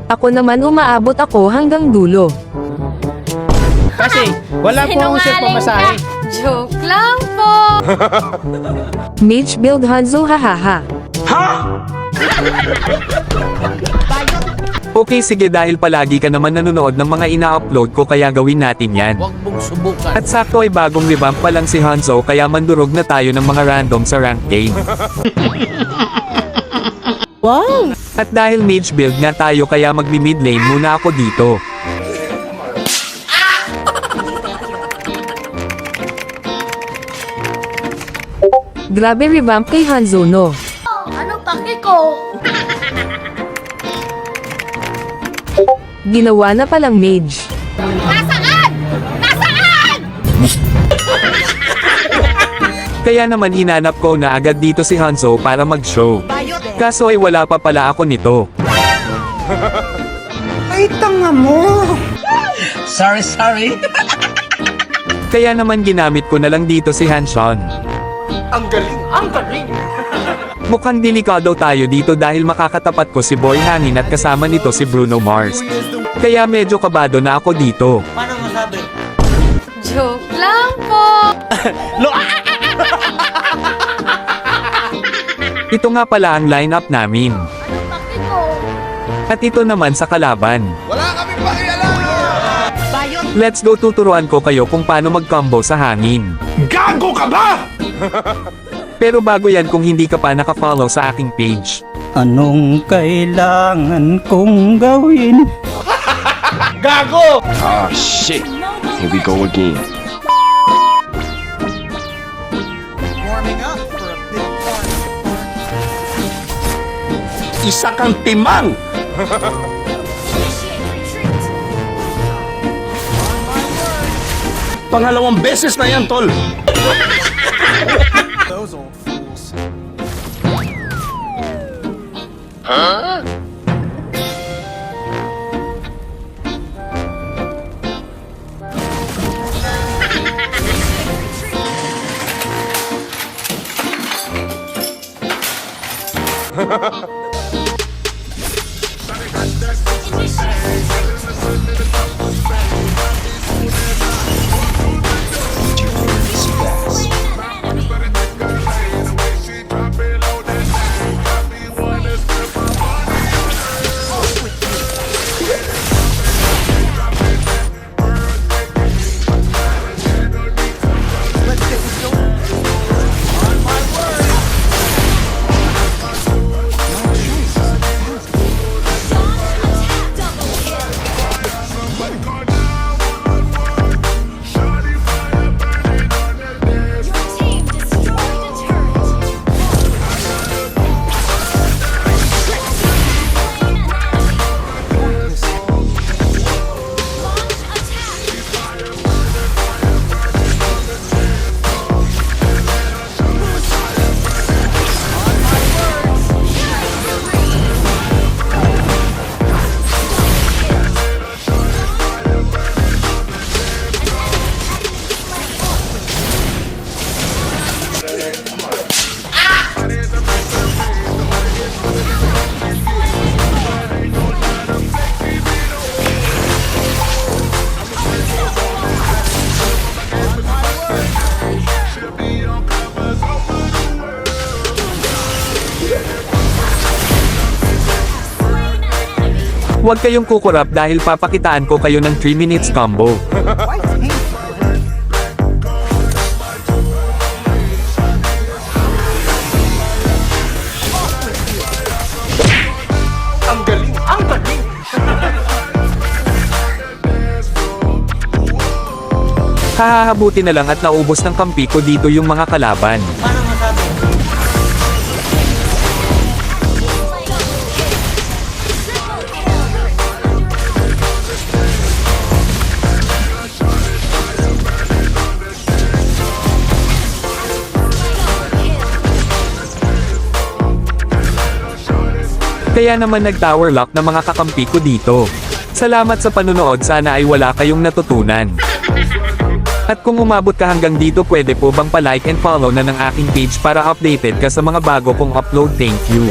Ako naman umaabot ako hanggang dulo. Kasi wala po akong share pamasahe. Joke lang po. Mage build Hanzo hahaha. Okay sige dahil palagi ka naman nanonood ng mga ina-upload ko kaya gawin natin yan. Huwag mong subukan. At sakto ay bagong revamp pa lang si Hanzo kaya mandurog na tayo ng mga random sa rank game. Wow! At dahil mage build nga tayo kaya magmi-mid lane muna ako dito. Grabe revamp kay Hanzo no. Ano pake ko? Ginawa na palang mage. Nasaan? Nasaan? Kaya naman hinanap ko na agad dito si Hanzo para mag-show. Kaso ay wala pa pala ako nito. Ay, tanga mo! Sorry. Kaya naman ginamit ko na lang dito si Hanshon. Ang galing! Mukhang delikado tayo dito dahil makakatapat ko si Boy Hangin at kasama nito si Bruno Mars. Kaya medyo kabado na ako dito. Paano masabi? Joke lang po. Ito nga pala ang lineup namin. Ano pake ko? At ito naman sa kalaban. Wala kaming pakialam! Let's go tuturuan ko kayo kung paano mag-combo sa hangin. Gago ka ba? Pero bago yan kung hindi ka pa naka-follow sa aking page. Anong kailangan kong gawin? Gago! Ah, shit. Here we go again. Warming up for a big party. Isa kang timang! Pangalawang beses na yan, tol. Those old fools. Huwag kayong kukurap dahil papakitaan ko kayo ng 3 minutes combo. Ang galing! Ang galing! Hahahabuti na lang at naubos ng kampi ko dito yung mga kalaban. Paano masabi? Kaya naman nag-tower lock na mga kakampi ko dito. Salamat sa panunood, sana ay wala kayong natutunan. At kung umabot ka hanggang dito, pwede po bang pa-like and follow na ng aking page para updated ka sa mga bago kong upload. Thank you.